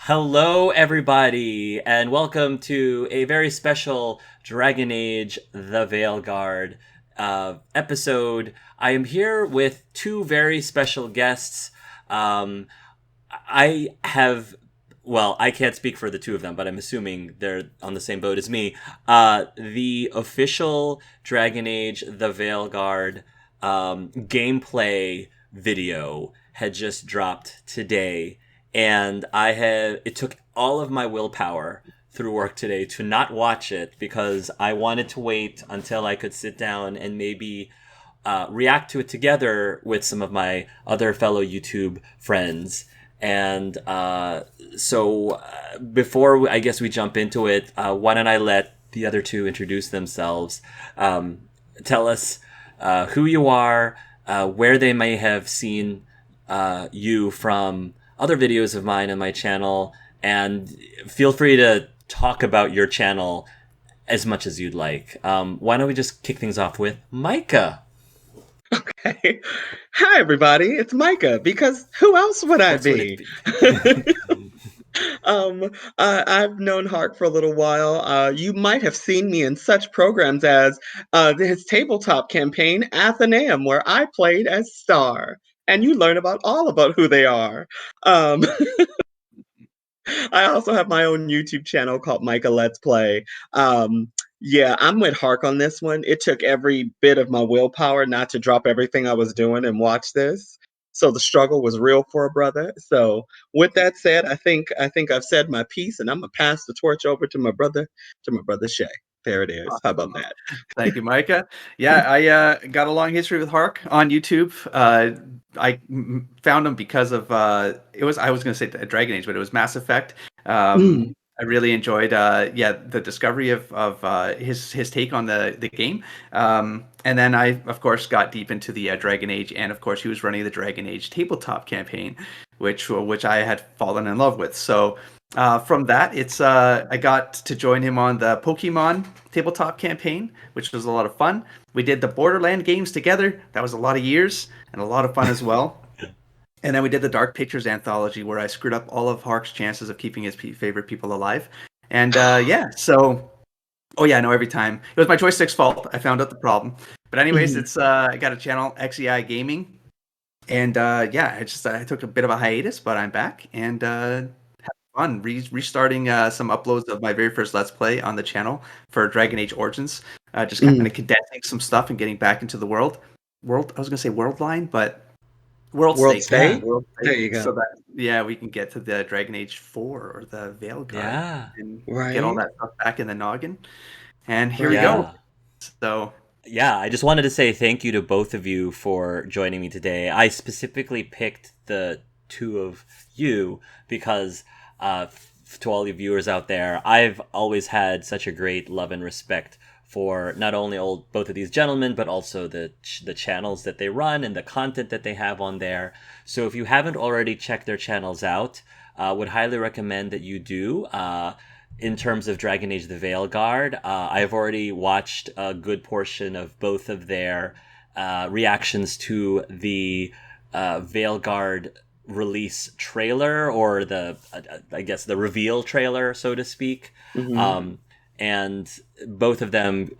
Hello, everybody, and welcome to a very special Dragon Age The Veilguard episode. I am here with two very special guests. Um, I have, well, I can't speak for the two of them, but I'm assuming they're on the same boat as me. The official Dragon Age The Veilguard gameplay video had just dropped today, and it took all of my willpower through work today to not watch it because I wanted to wait until I could sit down and maybe react to it together with some of my other fellow YouTube friends. And before I guess we jump into it, why don't I let the other two introduce themselves? Tell us who you are, where they may have seen you from other videos of mine on my channel, and feel free to talk about your channel as much as you'd like. Why don't we just kick things off with Micah? Okay. Hi, everybody. It's Micah, because who else would I What would be? it be? I've known Hark for a little while. You might have seen me in such programs as his tabletop campaign, Athenaeum, where I played as Star. And you learn all about who they are. Um, I also have my own YouTube channel called Micah Let's Play. Yeah, I'm with Hark on this one. It took every bit of my willpower not to drop everything I was doing and watch this. So the struggle was real for a brother. So with that said, I think I've said my piece, and I'm gonna pass the torch over to my brother Shay. There it is. How about Awesome. that? Thank you, Micah. Yeah, I got a long history with Hark on YouTube. Found him because of I was going to say Dragon Age, but it was Mass Effect. Mm, I really enjoyed the discovery of his take on the game. And then I of course got deep into the Dragon Age, and of course he was running the Dragon Age tabletop campaign, which I had fallen in love with. So from that, it's I got to join him on the Pokemon tabletop campaign, which was a lot of fun. We did the Borderland games together. That was a lot of years and a lot of fun as well. And then we did the Dark Pictures anthology, where I screwed up all of Hark's chances of keeping his favorite people alive. And oh yeah, no, every time it was my joystick's fault. I found out the problem. But anyways, mhm, it's I got a channel, XEI Gaming, and I took a bit of a hiatus, but I'm back and fun restarting some uploads of my very first Let's Play on the channel for Dragon Age Origins. Just kind mm. of condensing some stuff and getting back into the world. I was gonna say world line, but world World state, Yeah, state. world There state. you So go. that we can get to the Dragon Age 4 or the Veilguard yeah, and get all Right. that stuff back in the noggin. And here we Right. go. yeah. So Yeah, I just wanted to say thank you to both of you for joining me today. I specifically picked the two of you because, to all you viewers out there, I've always had such a great love and respect for not only both of these gentlemen, but also the channels that they run and the content that they have on there. So if you haven't already checked their channels out, would highly recommend that you do. In terms of Dragon Age the Veilguard, I've already watched a good portion of both of their reactions to the Veilguard release trailer, or I guess the reveal trailer, so to speak. Hmm. Um, and both of them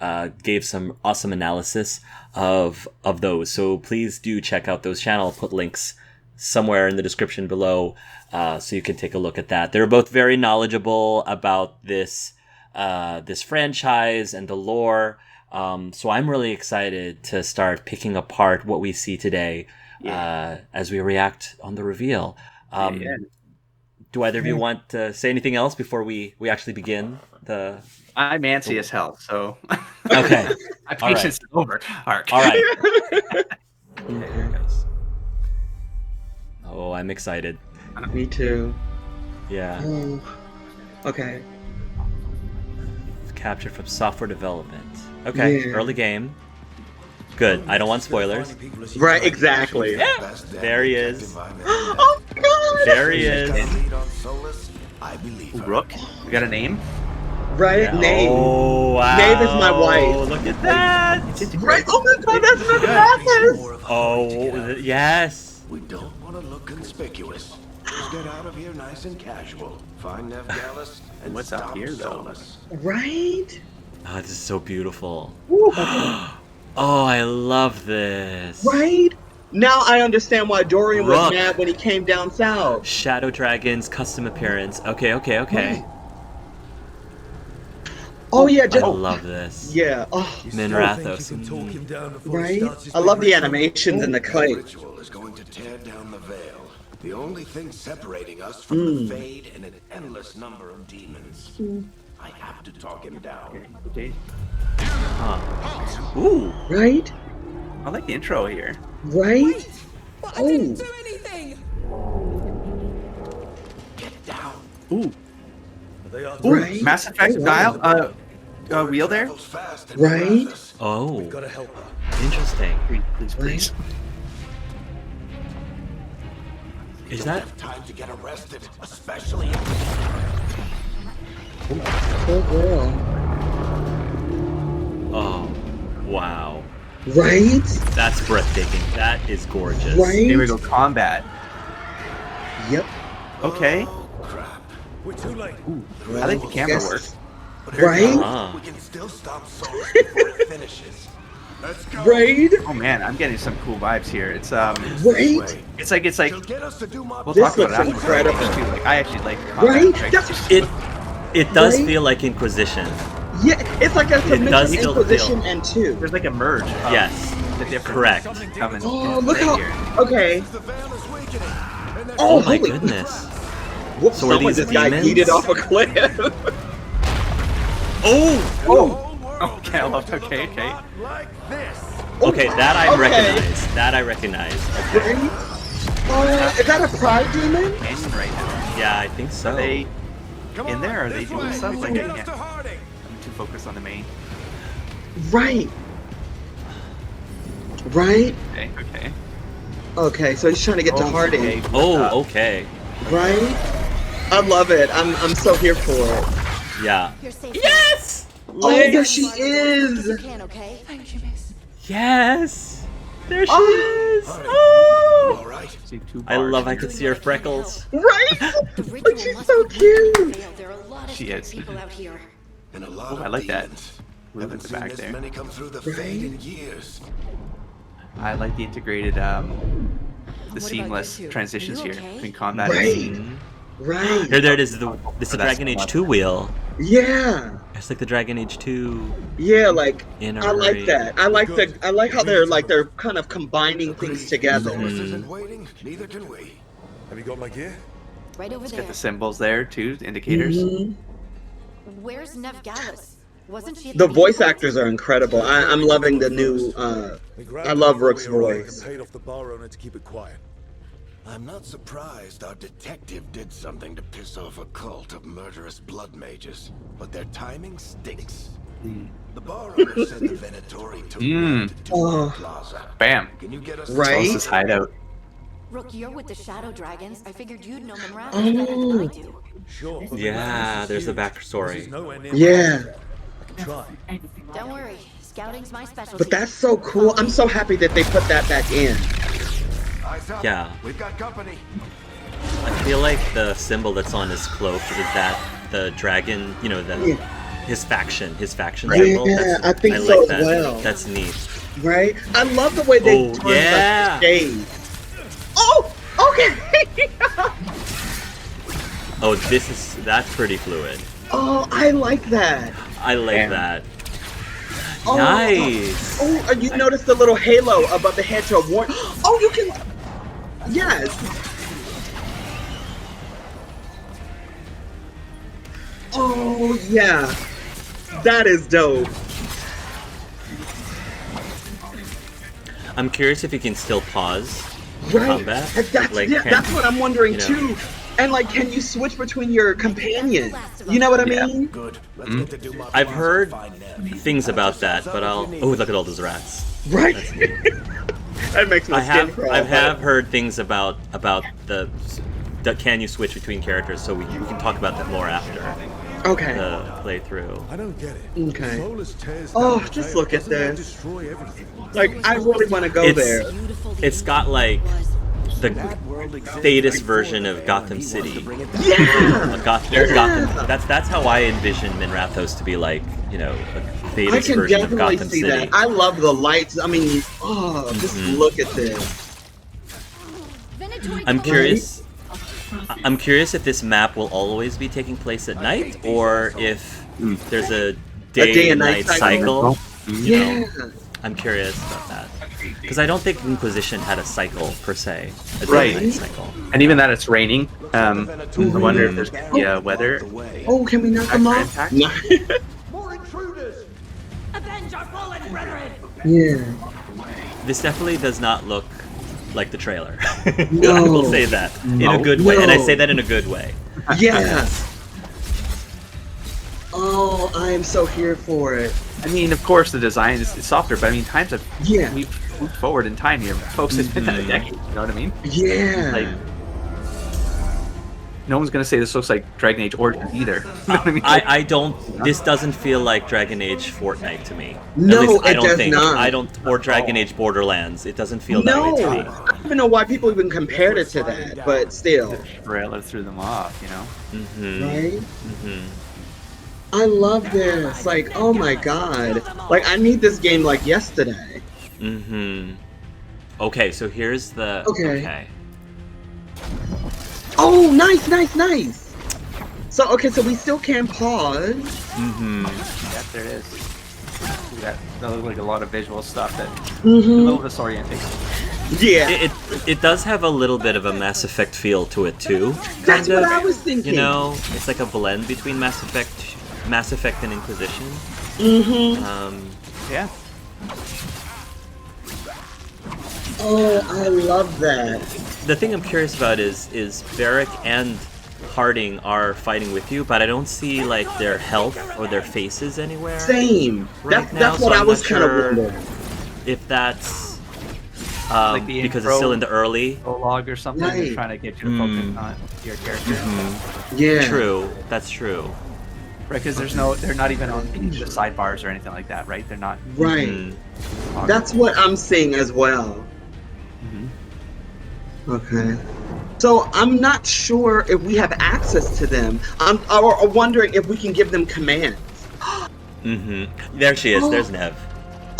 gave some awesome analysis of those. So please do check out those channels. I'll put links somewhere in the description below, so you can take a look at that. They're both very knowledgeable about this franchise and the lore. So I'm really excited to start picking apart what we see today yeah, as we react on the reveal. yeah. Do either of you want to say anything else before we actually begin the? I'm antsy as hell, so Okay, my all right, patience is over. Hark. all right. Okay, here it Okay. goes. Oh, I'm excited. Me too. Yeah, Oh, okay. captured from software development. Okay, Yeah. early game. Good. I don't want spoilers. Right, exactly. Yeah, there he is. Oh my god! There he is. Ooh, Rook, we got a name. Right, Yeah. Nate. Oh wow! Nate is my wife. Look at that! Right. Oh my god, that's my glasses. Oh yes. We don't want to look conspicuous. There's get out of here nice and casual. Find Nev Gallus and What's up stop here, though? Right? Oh, this is so beautiful. Woo. Oh, I love this. Right? Now I understand why Dorian was Rook. mad when he came down south. Shadow Dragon's custom appearance. Okay. Right. Oh yeah, I love this. yeah. Oh, Minrathos. right. I love the animations and the That clay. ritual is going to tear down the veil. The only thing separating us from the Fade and an endless number of demons. I have to talk him down. Okay. Ooh. Right? I like the intro here. Right? But I didn't do anything! Get down. Ooh. Right? Mass Effect wow. dial. Wheel there. Travels fast and Right? breathless. Oh. Gotta help her. Interesting. Please. Is Don't that? have time to get arrested, especially Poor girl. Oh. Wow. Right? That's breathtaking. That is gorgeous. Right? Here we go. Combat. Yep. Okay. Oh, crap. We're too late. I like the camera Yes. work. Right? Ah. We can still stop Solus before it finishes. Let's go. Right? Oh man, I'm getting some cool vibes here. It's Right? it's like She'll get us to do more. we'll This talk about it looks after incredible. too. Like I actually like the combat. Right? Right? That's It does Right? feel like Inquisition. yeah. It's like a does submission still Inquisition feel- and 2. There's like a merge. Of Yes. The different Correct. coming Oh, into look play how. here. Okay. The veil is weakening. And there's Oh my holy- goodness. Whoops, So are someone these just got demons? yeeted off a cliff. Oh. Oh, okay, okay. like this. Okay, that I Okay. recognize. That I recognize. Okay. Right? Oh, is that a pride demon? Canyon right now. Yeah, I think so. Are they Come in on, there? Or are they this doing way. stuff? We Like can I get us can't. to Harding. I'm too focused on the main. Right. Right? Okay. Okay, so he's trying to get to Harding. Okay. Oh, okay. Right? I love it. I'm so here for it. Yeah. You're safe. Yes. Oh, there she You is. can, okay? Thank you, miss. Yes. There she Oh. is. Oh. All right. See two I bars love I here. could see her freckles. Right? The But ritual she's must so be cute. real. There are a lot of She scared is. people out here. And a lot Oh, of I like that. demons. Move Haven't at the seen back this there. many come through the Right? Fade in years. I like the integrated, the about seamless you two? transitions Are you here okay? between combat Right. and scene. Right. Here, there it is. This is the That's Dragon Age clever. 2 wheel. Yeah. It's like the Dragon Age 2 Yeah, like inner. I like that. I like how they're kind of combining things together. Solus isn't waiting, neither can we. Have you got my gear? Right over there. Get the symbols there too, the indicators. Mhm. Where's Nev Gallus? Wasn't she at The beginning voice point? actors are incredible. I'm loving the new. We grabbed I love it before Rook's we arrived voice. and paid off the bar owner to keep it quiet. I'm not surprised our detective did something to piss off a cult of murderous blood mages, but their timing stinks. The bar owner said the Venatori took them to Oh. Plaza. Bam. Can you get us Right? Closest hideout. Rook, you're with the Shadow Dragons. I figured you'd know them rather better than I do. Sure. but the Yeah, madness is there's the huge. backstory. This is nowhere near Yeah. I can try. Don't worry. Scouting's my specialty. But that's so cool. I'm so happy that they put that back in. Eyes up. Yeah. We've got company. I feel like the symbol that's on his cloak is that the dragon, his faction symbol. Yeah, I think like so as that. well. That's neat. Right? I love the way they Oh, turn yeah. like the shade. Oh, okay. Oh, that's pretty fluid. Oh, I like that. I like Damn. that. Oh, Nice. Oh, you notice the little halo above the head to warn. Oh, you can. Yes. Oh yeah, that is dope. I'm curious if you can still pause Right. combat. That's Like, yeah, can- that's what I'm wondering you know. too. And like, can you switch between your companions? You know what I Yeah. mean? Good. Let's get to Dumas I've Plaza heard and find Nev. things about that, but I'll. Oh, look at all those rats. Right. That makes my I skin have crawl. I have heard things about the can you switch between characters, so we can talk about that more after Okay. the playthrough. I don't get it. Okay. Solus tears Oh, down the just jail, look at doesn't that this. Destroy everything. Like, I really want to go It's- there. Beautiful It's got like was. the Thetis version of Gotham City. Yeah. Gotham. That's how I envision Minrathos to be like. You know, a I Thetis can version of definitely Gotham see City. that. I love the lights. I mean, just look at this. I'm curious. I'm curious if this map will always be taking place at night, or if there's a day and night cycle. You know, I'm curious about that because I don't think Inquisition had a cycle per se, a day and night cycle. And even that it's raining. I wonder if there's gonna be weather. Oh, can we knock them off? More intruders! Avenge our fallen brethren! Yeah. This definitely does not look like the trailer. No. I will say that in a good way, and I say that in a good way. Yes. Oh, I am so here for it. I mean, of course, the design is softer, but I mean, times have Yeah. we've moved forward in time here, folks. It's been a decade. You know what I mean? Yeah. Like, no one's gonna say this looks like Dragon Age Origins either. You know what I mean? I don't. This doesn't feel like Dragon Age Fortnite to me. No, At least I it don't does think. not. I don't. Or Dragon Age Borderlands. It doesn't feel that No, way to me. I don't even know why people even compared it to that, but still, Trailer threw them off, you know. right? I love this. Like, oh my god. Like, I need this game like yesterday. Okay, so here's the. Okay. Oh, nice, nice, nice. So, okay, so we still can pause. Yeah, there it is. That looks like a lot of visual stuff that a Mm-hmm. little disorienting. Yeah, It does have a little bit of a Mass Effect feel to it too. that's kind what of. I was thinking. You know, it's like a blend between Mass Effect and Inquisition. Mm-hmm. Yeah. Oh, I love that. The thing I'm curious about is Varric and Harding are fighting with you, but I don't see like their health or their faces anywhere. Same. Right now, That's what so I I'm was not kind of sure wondering. if that's Like the because intro it's still in the early. prologue or something. Right. They're trying to get you to focus on your character. Yeah. True, that's true. Right, because they're not even on the sidebars or anything like that, right? They're not. Right. That's what I'm seeing as well. Okay. So I'm not sure if we have access to them. I'm wondering if we can give them commands. There she is. There's Nev.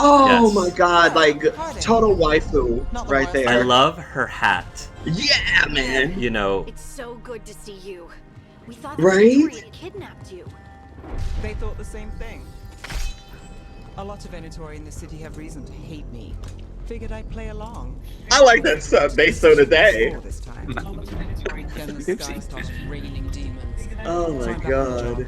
Oh Yes. my god, like total waifu right there. I love her hat. Yeah, man. You know, It's so good to see you. We thought Right? the Veilguard kidnapped you. They thought the same thing. A lot of Venatori in the city have reason to hate me. Figured I'd play along. I like that stuff. They so did they. Before this time. Then the sky started raining demons. Oh my Turned back the god. job.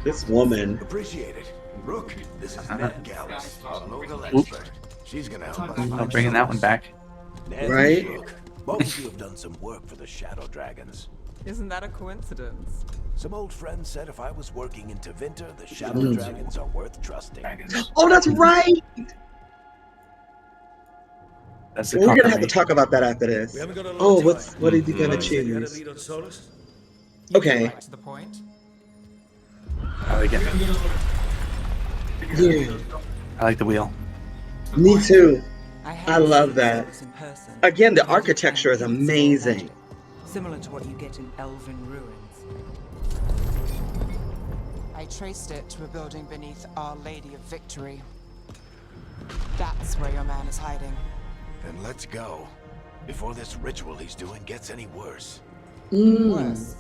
This woman. Appreciate it. Rook, this is Ned Gallus, our local expert. She's gonna help us. I'm bringing that one back. Ned, Right? Rook, both of you have done some work for the Shadow Dragons. Isn't that a coincidence? Some old friend said if I was working in Tevinter, the Shadow Dragons are worth trusting. Oh, that's right. That's the We're gonna have to confirmation. talk about that after this. We haven't got a lot Oh, of time. what is he gonna Take a choose? lead on Solus? Okay. Right to the point. I like it. Yeah. I like the wheel. Me too. I love seen that. Solus in person. Again, the It was architecture is fancy, amazing. magic, similar to what you get in Elven ruins. I traced it to a building beneath Our Lady of Victory. That's where your man is hiding. Then let's go. Before this ritual he's doing gets any worse. Worse.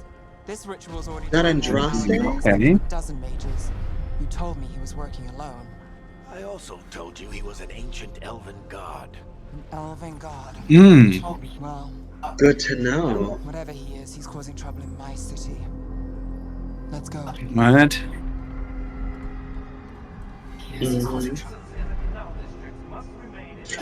This ritual's already That done Andraste? Okay. a dozen mages. You told me he was working alone. I also told you he was an ancient elven god. An elven god. Well, Good to know. whatever he is, he's causing trouble in my city. Let's go. What?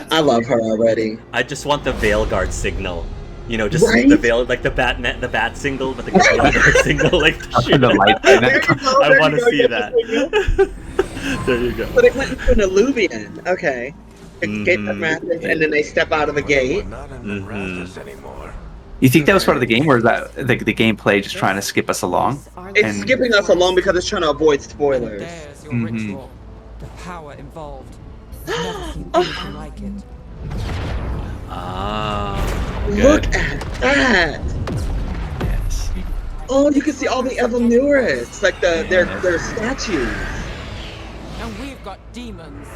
I love her already. I just want the Veilguard signal. You know, just Right? the veil, like the bat single, but the Veilguard signal, like The light in There it. you go, I there want you to go, see get that. the signal. There you go. So they went into an Illuvian. Okay. Escape the Mathis, and then they step out of the gate. We're not in the Raptors anymore. You think that was part of the game, or is that the gameplay just trying to skip us along? It's And- skipping us along because it's trying to avoid And spoilers. there's your ritual. The power involved. I've never seen anything like it. Ah. Look good. at that. Yes. Oh, you can see all the Evilnurists, like their statues, And we've got demons.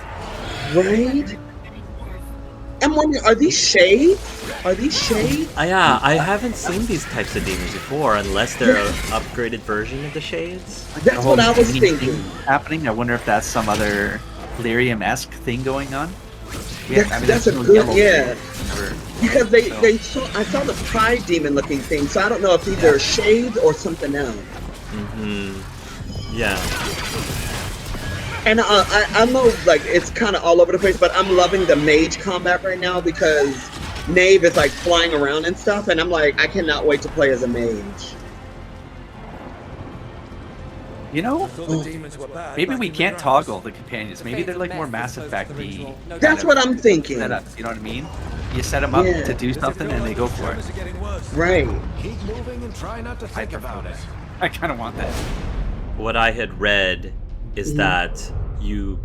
right? I'm wondering, are these shades? Are these shades? Yeah, I haven't seen these types of demons before, unless they're an upgraded version of the shades. That's what I was thinking. Happening. I wonder if that's some other Lyrium-esque thing going on. That's a there's no good, yellow yeah. there, Because so- I saw the Pride demon looking thing, so I don't know if these are shades or something else. Yeah. And I know, like, it's kind of all over the place, but I'm loving the mage combat right now because Knave is, like, flying around and stuff, and I'm like, I cannot wait to play as a mage. You know, Thought the demons were bad maybe back we in the can't day. toggle the companions. Maybe they're like more Mass Effect-y. That's what I'm thinking. Setups, you know what I mean? You set them up Yeah. to do something and they go for it. Tremors are getting worse. Right. Keep moving and try not to think about it. I kind of want that. What I had read is that you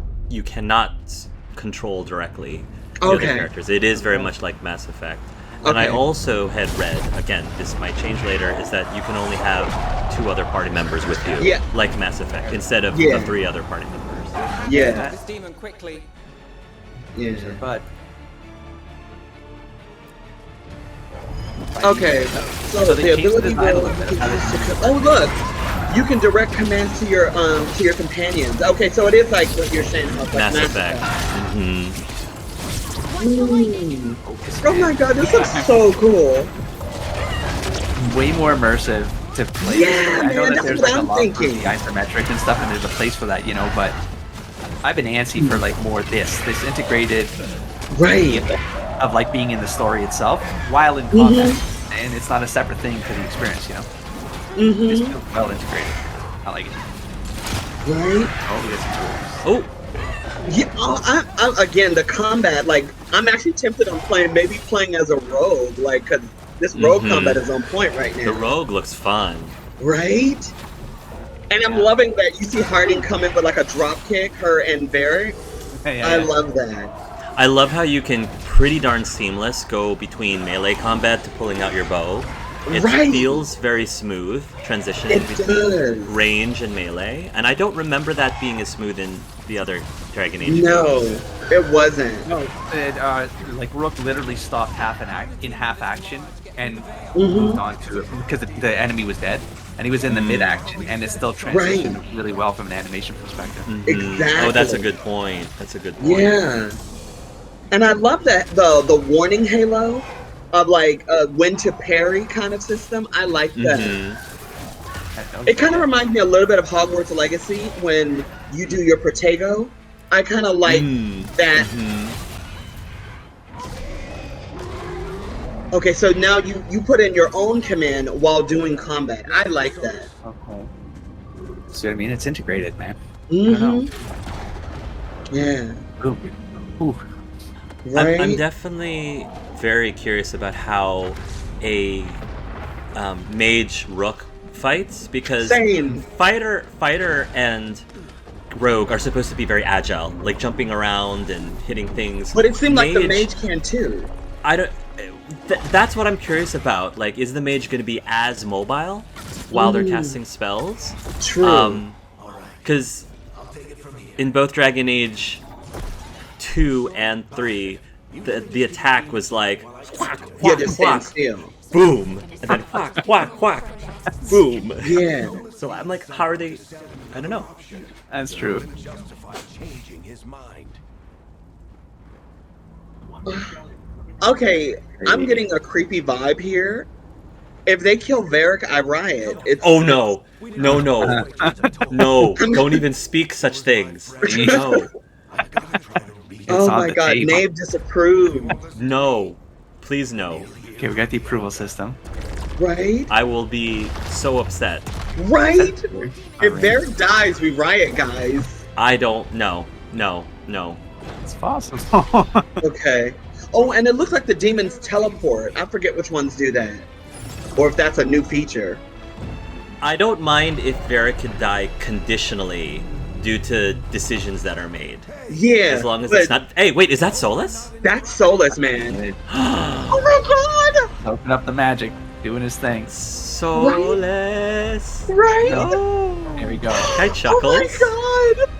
cannot control directly the other Okay. characters. It is very much like Mass Effect. And I Okay. also had read, again, this might change later, is that you can only have 2 other party members with you, Yeah. like Mass Effect, instead of Yeah. the 3 other party members. Yeah. This demon quickly. Yeah. But Okay. So they the changed the ability design a will little bit. oh look, you can direct commands to your companions. Okay, so it is like what you're saying about like Mass Effect. Hmm. Mm. Oh my god, this looks so cool. way more immersive to play. Yeah, this. I know man, that that's there's what like I'm a lot thinking. for the isometric and stuff, and there's a place for that, you know. But I've been antsy for like more this integrated Right. of like being in the story itself while in combat, and it's not a separate thing to the experience, you know. It's feels well integrated. I like it. Right. Oh, yes. Oh, Yeah, I again, the combat, like, I'm actually tempted on maybe playing as a rogue, like, because this rogue combat is on point right now. the rogue looks fun. Right? And I'm loving that you see Harding come in with, like, a drop kick, her and Varric. I love that. I love how you can pretty darn seamless go between melee combat to pulling out your bow. It Right. feels very smooth transitioning It between does. range and melee, and I don't remember that being as smooth in the other Dragon Age. No, it wasn't. No, like Rook literally stopped in half action and moved on to it because the enemy was dead, and he was in the mid action, and it still transitioned really well from an animation perspective. Exactly. Oh, that's a good point. That's a good point. Yeah. And I love that the warning halo of like when to parry kind of system. I like that. It kind of reminds me a little bit of Hogwarts Legacy when you do your Protego. I kind of like that. Okay, so now you put in your own command while doing combat. I like that. Okay. See what I mean? It's integrated, man. Yeah. Ooh. Ooh. Right. I'm definitely very curious about how a mage rook fights, because Same. fighter and rogue are supposed to be very agile, like jumping around and hitting things. But it seemed like the mage can too. I don't. That's what I'm curious about. Like, is the mage going to be as mobile while they're casting spells? True. Because in both Dragon Age 2 and 3, the attack was like whack, Yeah, whack, just stand whack, still. boom, and then whack, whack, whack, boom. Yeah. So I'm like, how are they? I don't know. That's true. Justify changing his mind. Okay, I'm getting a creepy vibe here. If they kill Varric, I riot. It's Oh no, no, no, no! Don't even speak such things. No, oh on my the god, table. Nave disapproved. no, please no. Okay, we got the approval system. Right? I will be so upset. Right? If Varric dies, we riot, guys. I don't know. No, no. It's possible. Okay. Oh, and it looks like the demons teleport. I forget which ones do that. Or if that's a new feature. I don't mind if Varric could die conditionally due to decisions that are made. Yeah. As long as but it's not. Hey, wait, is that Solus? That's Solus, man. Oh my god! Open up the magic, doing his thing. Soulless. Right? No. There we go. Guy chuckles. Oh my god!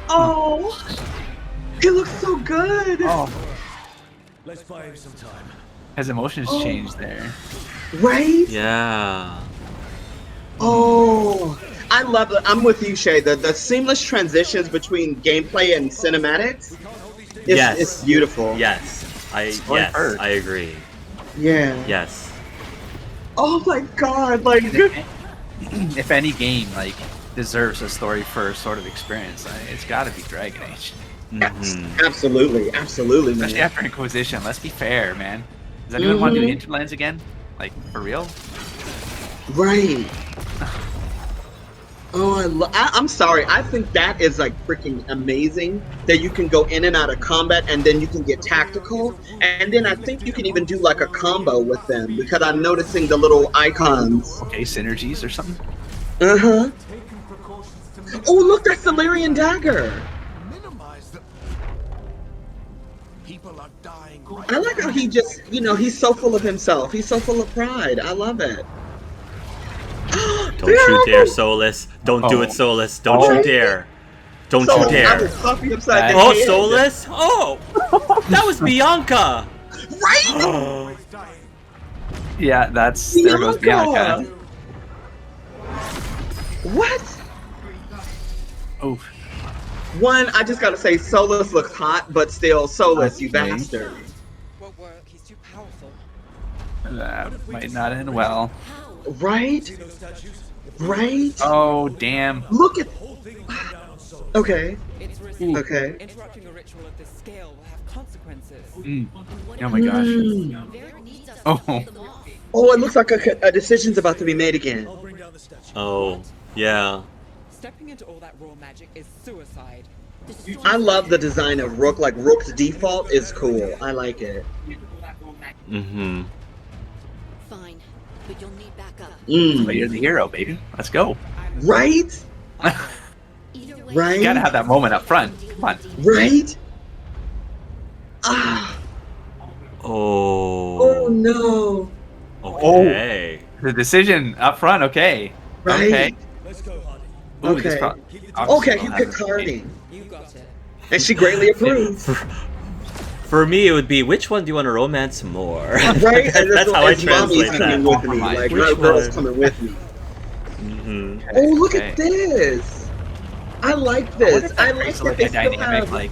Oh, he looks so good. Oh, Let's buy him some time. his emotions changed there. Right? Yeah. Oh, I love it. I'm with you, Shay. The seamless transitions between gameplay and cinematics Yes. is beautiful. Yes. I bird. agree. Yeah. Yes. Oh my god, like If any game like deserves a story first sort of experience, it's got to be Dragon Age. absolutely, Especially man. after Inquisition. Let's be fair, man. Does anyone want to do Mhm. Hinterlands again? Like for real? Right. Oh, I'm sorry. I think that is like freaking amazing that you can go in and out of combat and then you can get tactical. And then I think you can even do like a combo with them because I'm noticing the little icons. Okay, synergies or something. Uh-huh. Oh, look, that's the Lyrian dagger. Minimize the... People are dying. I like how he just, he's so full of himself. He's so full of pride. I love it. Don't you dare, Soulless. Don't do it, Soulless. Don't you dare. Don't So, you I dare. will slap you upside the Oh, head. Soulless? Oh! That was Bianca! Right? Yeah, there goes Bianca. What? Oh, One, I just gotta say, Solus looks hot, but still, Solus, you Okay. bastard. Won't work. He's too powerful. that might not end well. Right? Right? Oh, damn. Look at. Okay. It's risky. Okay. Interrupting a ritual of this scale will have consequences. Oh my gosh. Varric needs us to Oh. hold them off. Oh, it looks like a decision's about to be made again. I'll bring down the statue. Oh, yeah. Stepping into all that raw magic is suicide. The storm I love the design of Rook. Like, Rook's default is cool. I like it. Mm-hmm. fine, but you'll need backup. But you're the hero, baby. Let's go. Right? Either way, Right? You gotta have that moment up front. Come on. Right? Ah. Oh. Oh, no. Okay. The decision up front, okay. Right? Okay. Let's go, Hardy. Ooh, this Okay. pro- Okay, obviously you will picked have- Hardy. You got it. And she greatly approves. For me, it would be, which one do you want to romance more? Right? And That's how I it's mommy's translate coming that. with me. Like, Which my girl's one? coming with me. Mm-hmm. Oh, look Okay. at this. I like I wonder this. if I that like creates, that like they a still dynamic have. like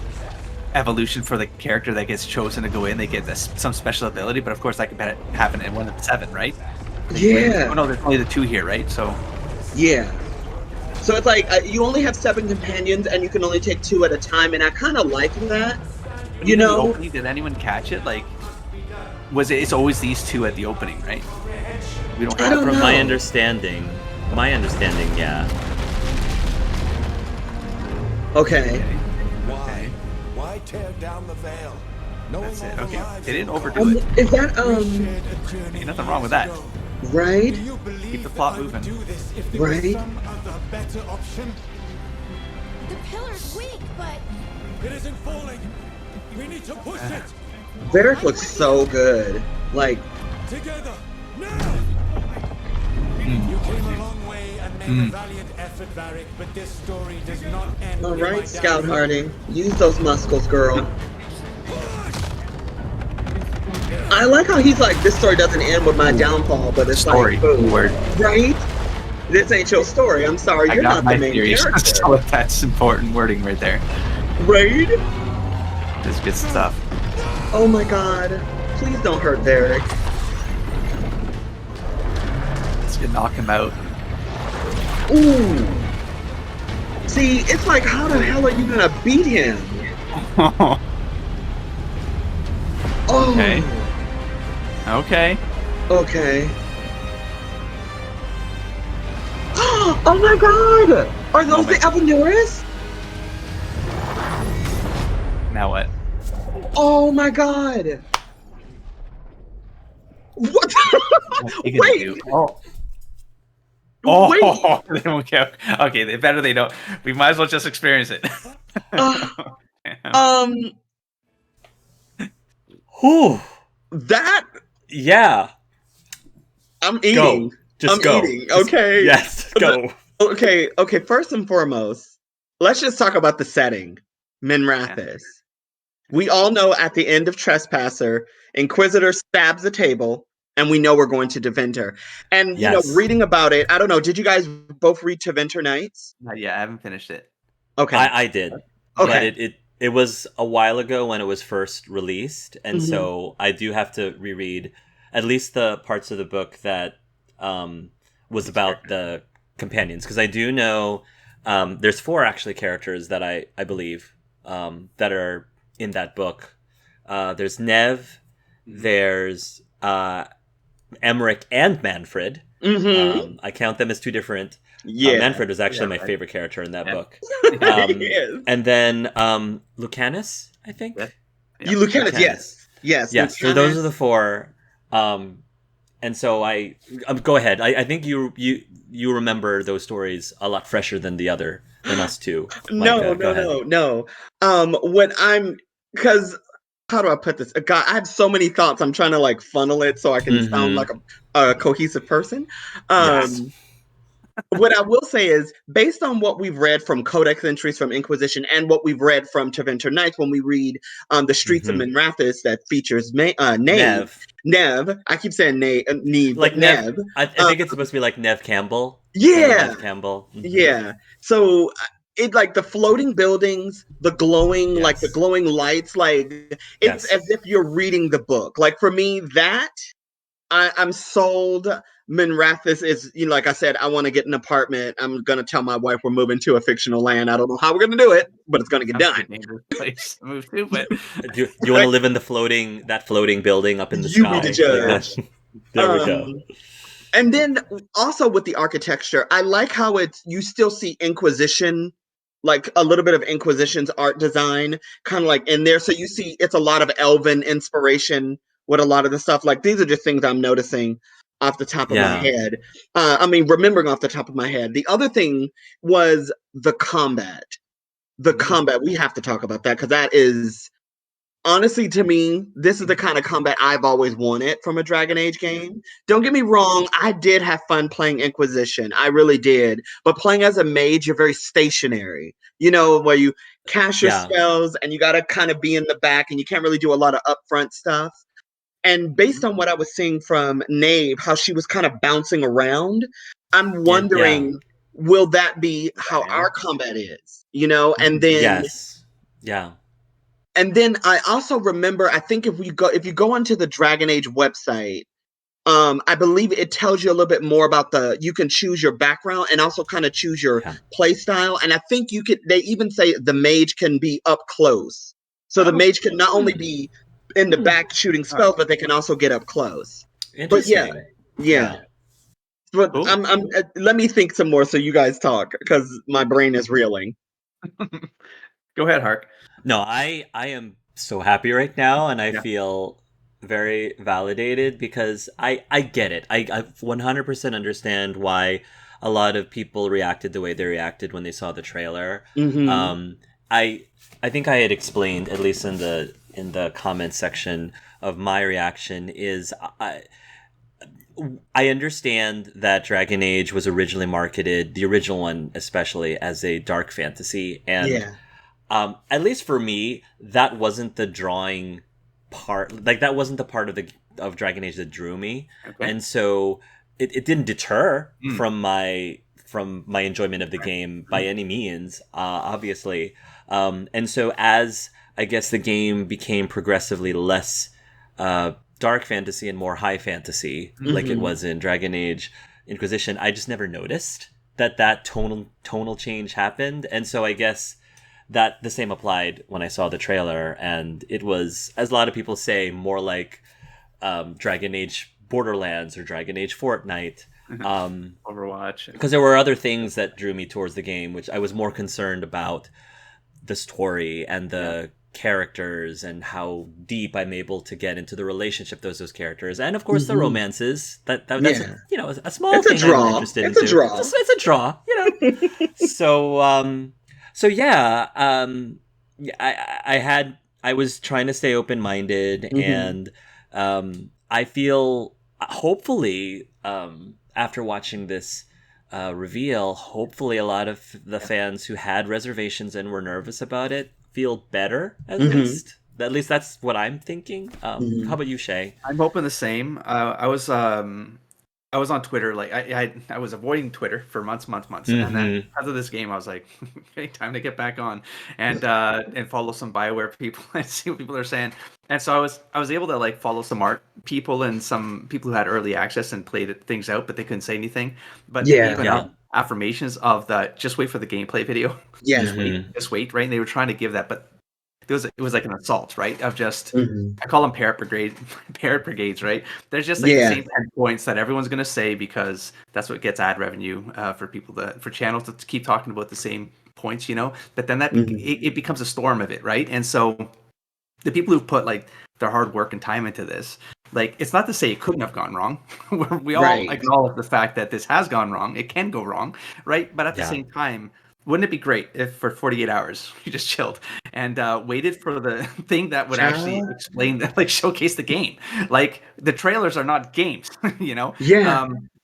evolution for the character that gets chosen to go in. They get some special ability, but of course that could happen in one of the 7, right? Oh Yeah. no, there's only the 2 here, right? So Yeah. So it's like you only have 7 companions and you can only take 2 at a time, and I kind of like that. You the know? opening, did anyone catch it? Like, it's always these 2 at the opening, right? We don't I have don't From know. my understanding, yeah. Okay. Why? Why tear down the veil? Knowing That's it. all the Okay, lives they didn't we've overdo lost. it. Is that Shared a journey Ain't nothing wrong with that. ago. right? Do you believe Keep the that plot I would moving. do this if there Right? was some other better option? the pillar's weak, but It isn't falling. We need to push it Varric looks so good. Like, together now. You came a long way and made a valiant effort, Varric, but this story does not end. all with my right, Scout downfall. Harding, use those muscles, girl. I like how he's like, this story doesn't end with my downfall, but it's Story, like, boom. word. Right? This ain't your story. I'm sorry, I you're got not my the main theories. character. So that's important wording right there. Right? That's good stuff. Oh my god. Please don't hurt Varric. Let's get knock him out. Ooh. See, it's like, how the hell are you gonna beat him? Oh. Okay. Okay. Okay. Oh my god! Are those the Avanuris? Now what? Oh my god! What? What you gonna Wait! do? Oh. Wait! Okay. Okay. They better they don't. We might as well just experience it. Uh, um, Whew. That Yeah. I'm Go. eating. Just I'm go. eating. Just- Okay. Yes. Go. Okay. First and foremost, let's just talk about the setting. Yeah. Minrathis. We all know at the end of Trespasser, Inquisitor stabs the table, and we know we're going to Deventer. And Yes. reading about it, I don't know. Did you guys both read Deventer Nights? Not yet. I haven't finished it. Okay. I did. Yeah. But Okay. it was a while ago when it was first released, and Mhm. so I do have to reread at least the parts of the book that was about the companions, because I do know there's 4 actually characters that I believe that are in that book. There's Nev, there's Emmerich and Manfred. Mm-hmm. I count them as 2 different. Yeah. Manfred was actually my right. favorite character in that Yeah. book. Yes. And then Lucanus, I think. Yeah. You Lucanus, Lucanus. yes. Yes, so those are the 4. And so I go ahead. I think you remember those stories a lot fresher than us two. Micah, go ahead. No. What I'm because how do I put this? God, I have so many thoughts. I'm trying to like funnel it so I can sound like a cohesive person. Yes. What I will say is, based on what we've read from Codex entries from Inquisition and what we've read from Taventer Nights, when we read The Streets of Minrathis that features Neve. I keep saying Neve, Like but Neve. I think it's supposed to be like Neve Campbell. Yeah. Neve Campbell. Mhm. Yeah. So it like the floating buildings, the glowing, like the Yes. glowing lights, like it's Yes. as if you're reading the book. Like for me, that I'm sold. Minrathis is, like I said, I want to get an apartment. I'm gonna tell my wife we're moving to a fictional land. I don't know how we're gonna do it, but it's gonna get done. That's a dangerous place to move to, but Do you want to live in that floating building up in the You sky? be the judge. There we go. And then also with the architecture, I like how you still see Inquisition, like a little bit of Inquisition's art design kind of like in there. So you see it's a lot of Elven inspiration with a lot of the stuff. Like these are just things I'm noticing off the top of my Yeah. head. Remembering off the top of my head. The other thing was the combat. The combat, we have to talk about that because that is honestly, to me, this is the kind of combat I've always wanted from a Dragon Age game. Don't get me wrong, I did have fun playing Inquisition. I really did. But playing as a mage, you're very stationary. Where you cast your Yeah. spells and you got to kind of be in the back and you can't really do a lot of upfront stuff. And based on what I was seeing from Nave, how she was kind of bouncing around, I'm wondering, will that be how our combat is? And then Yes. Yeah. and then I also remember, I think if you go onto the Dragon Age website, I believe it tells you a little bit more about you can choose your background and also kind of choose your play style. And I think they even say the mage can be up close. So the mage can not only be in the back shooting spells, but they can also get up close. But Interesting. yeah. But Cool. let me think some more so you guys talk because my brain is reeling. Go ahead, Hark. No, I am so happy right now, and I feel very validated because I get it. I 100% understand why a lot of people reacted the way they reacted when they saw the trailer. I think I had explained, at least in the comment section of my reaction, is I understand that Dragon Age was originally marketed, the original one especially, as a dark fantasy, and at least for me, that wasn't the drawing part. Like that wasn't the part of Dragon Age that drew me, and so it didn't deter from my enjoyment of the game by any means, obviously. And so as I guess the game became progressively less dark fantasy and more high fantasy, like it was in Dragon Age Inquisition, I just never noticed that tonal change happened, and so I guess that the same applied when I saw the trailer, and it was, as a lot of people say, more like Dragon Age Borderlands or Dragon Age Fortnite. Overwatch. Because there were other things that drew me towards the game, which I was more concerned about the story and the characters and how deep I'm able to get into the relationship of those characters, and of course the romances. That's a small thing I'm interested in. It's a draw. It's a draw. So yeah, I was trying to stay open-minded, and I feel hopefully after watching this reveal, hopefully a lot of the fans who had reservations and were nervous about it feel better at least. At least that's what I'm thinking. How about you, Shay? I'm hoping the same. I was on Twitter, like I was avoiding Twitter for months, and then because of this game, I was like, okay, time to get back on and follow some BioWare people and see what people are saying. And so I was able to like follow some art people and some people who had early access and played things out, but they couldn't say anything. But they gave enough affirmations of the just wait for the gameplay video. Just wait, right? And they were trying to give that, but it was like an assault, right? Of just I call them parrot brigades, right? There's just like the same 10 points that everyone's gonna say because that's what gets ad revenue for channels to keep talking about the same points, you know. But then that it becomes a storm of it, right? And so the people who put like their hard work and time into this, like it's not to say it couldn't have gone wrong. We all acknowledge the fact that this has gone wrong. It can go wrong, right? But at the same time, wouldn't it be great if for 48 hours you just chilled and waited for the thing that would actually explain, like showcase the game? Like the trailers are not games, you know?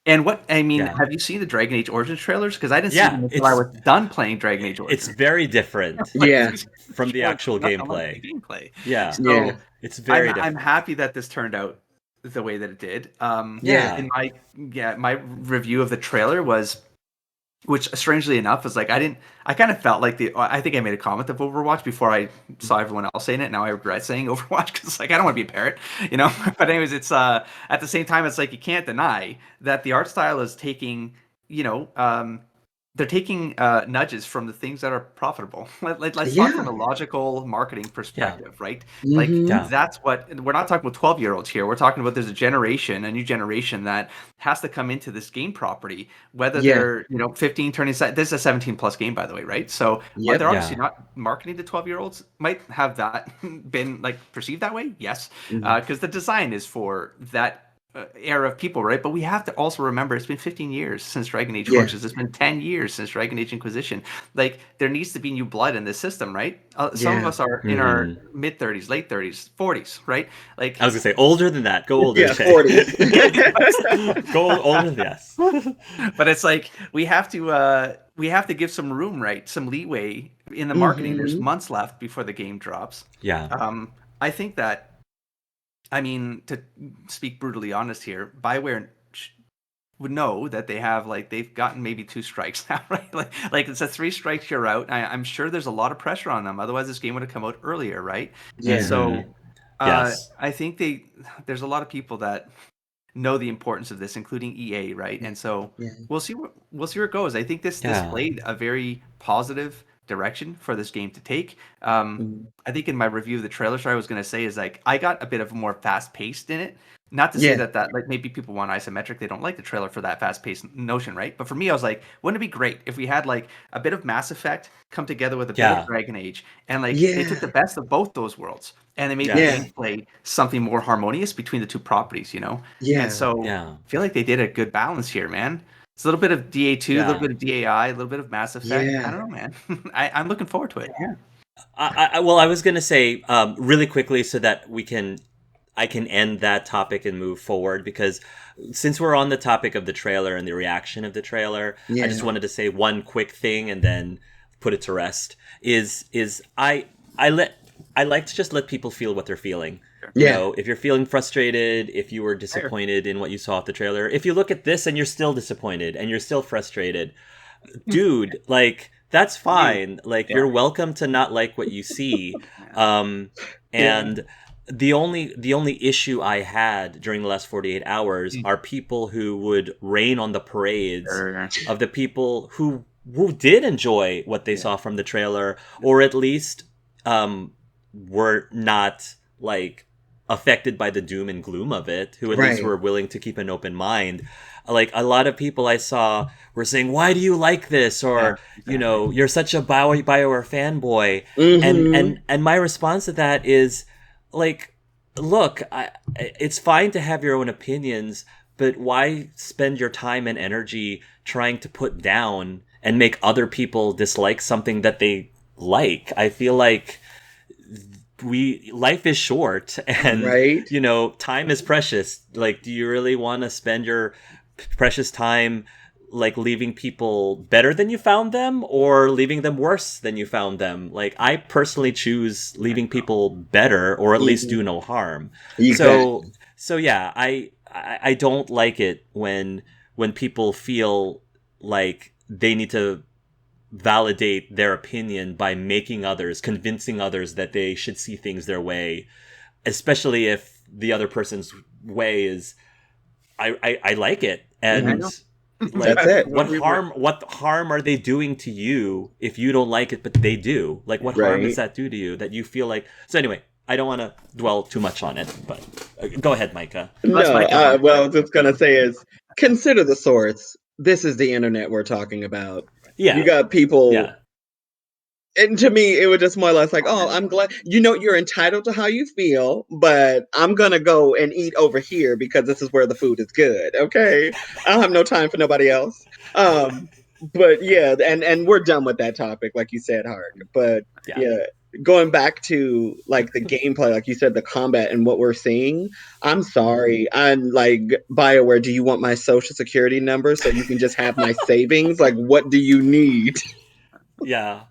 And what I mean, have you seen the Dragon Age Origins trailers? Because I didn't see them until I was done playing Dragon Age Origins. It's very different, from the actual gameplay. So it's very different. I'm happy that this turned out the way that it did. In my review of the trailer was, which strangely enough is like I kind of felt like I think I made a comment of Overwatch before I saw everyone else saying it. Now I regret saying Overwatch because like I don't want to be a parrot, you know. But anyways, it's at the same time it's like you can't deny that the art style is taking, you know, they're taking nudges from the things that are profitable. Let's talk from a logical marketing perspective, right? Like that's what we're not talking about 12-year-olds here. We're talking about there's a new generation that has to come into this game property, whether they're 15 turning. This is a 17 plus game, by the way, right? So they're obviously not marketing to 12-year-olds. Might have that been like perceived that way? Yes, because the design is for that era of people, right? But we have to also remember it's been 15 years since Dragon Age Origins. It's been 10 years since Dragon Age Inquisition. Like there needs to be new blood in this system, right? Some of us are in our mid 30s, late 30s, 40s, right? Like I was gonna say older than that. Go older. 40s. Go older. Yes. But it's like we have to give some room, right? Some leeway in the marketing. There's months left before the game drops. I think that. I mean, to speak brutally honest here, BioWare would know that they've gotten maybe 2 strikes now, right? Like it's a 3 strikes you're out. I'm sure there's a lot of pressure on them. Otherwise, this game would have come out earlier, right? And so, I think there's a lot of people that know the importance of this, including EA, right? And so we'll see where it goes. I think this played a very positive direction for this game to take. I think in my review of the trailer, I was going to say is like I got a bit of more fast paced in it. Not to say that like maybe people want isometric, they don't like the trailer for that fast paced notion, right? But for me, I was like, wouldn't it be great if we had like a bit of Mass Effect come together with a bit of Dragon Age, and like they took the best of both those worlds and they made the gameplay something more harmonious between the two properties, you know? And so I feel like they did a good balance here, man. It's a little bit of DA2, a little bit of DAI, a little bit of Mass Effect. I don't know, man. I'm looking forward to it. I was going to say really quickly so that I can end that topic and move forward, because since we're on the topic of the trailer and the reaction of the trailer, I just wanted to say one quick thing and then put it to rest. I like to just let people feel what they're feeling. You know, if you're feeling frustrated, if you were disappointed in what you saw at the trailer, if you look at this and you're still disappointed and you're still frustrated, dude, like that's fine. Like you're welcome to not like what you see. And the only issue I had during the last 48 hours are people who would rain on the parades of the people who did enjoy what they saw from the trailer, or at least were not like affected by the doom and gloom of it, who at least were willing to keep an open mind. Like a lot of people I saw were saying, "Why do you like this?" Or you know, "You're such a BioWare fanboy." And my response to that is like, look, it's fine to have your own opinions, but why spend your time and energy trying to put down and make other people dislike something that they like? I feel like life is short, and Right. time is precious. Like, do you really want to spend your precious time like leaving people better than you found them, or leaving them worse than you found them? Like, I personally choose leaving people better, or at least do no harm. Exactly. So yeah, I don't like it when people feel like they need to validate their opinion by convincing others that they should see things their way, especially if the other person's way is, I like it. And know. like, That's it. what harm are they doing to you if you don't like it, but they do? Like, what harm does Right. that do to you that you feel like? So anyway, I don't want to dwell too much on it, but go ahead, Micah. That's No, my comment. well, I was just gonna say is consider the source. This is the internet we're talking about. Yeah. You got people, Yeah. and to me, it was just more or less like, oh, I'm glad, you're entitled to how you feel, but I'm gonna go and eat over here because this is where the food is good. Okay, I don't have no time for nobody else. But yeah, and we're done with that topic, like you said, Hark. But Yeah. yeah, going back to like the gameplay, like you said, the combat and what we're seeing. I'm sorry, I'm like, BioWare, do you want my social security number so you can just have my savings? Like, what do you need? Yeah.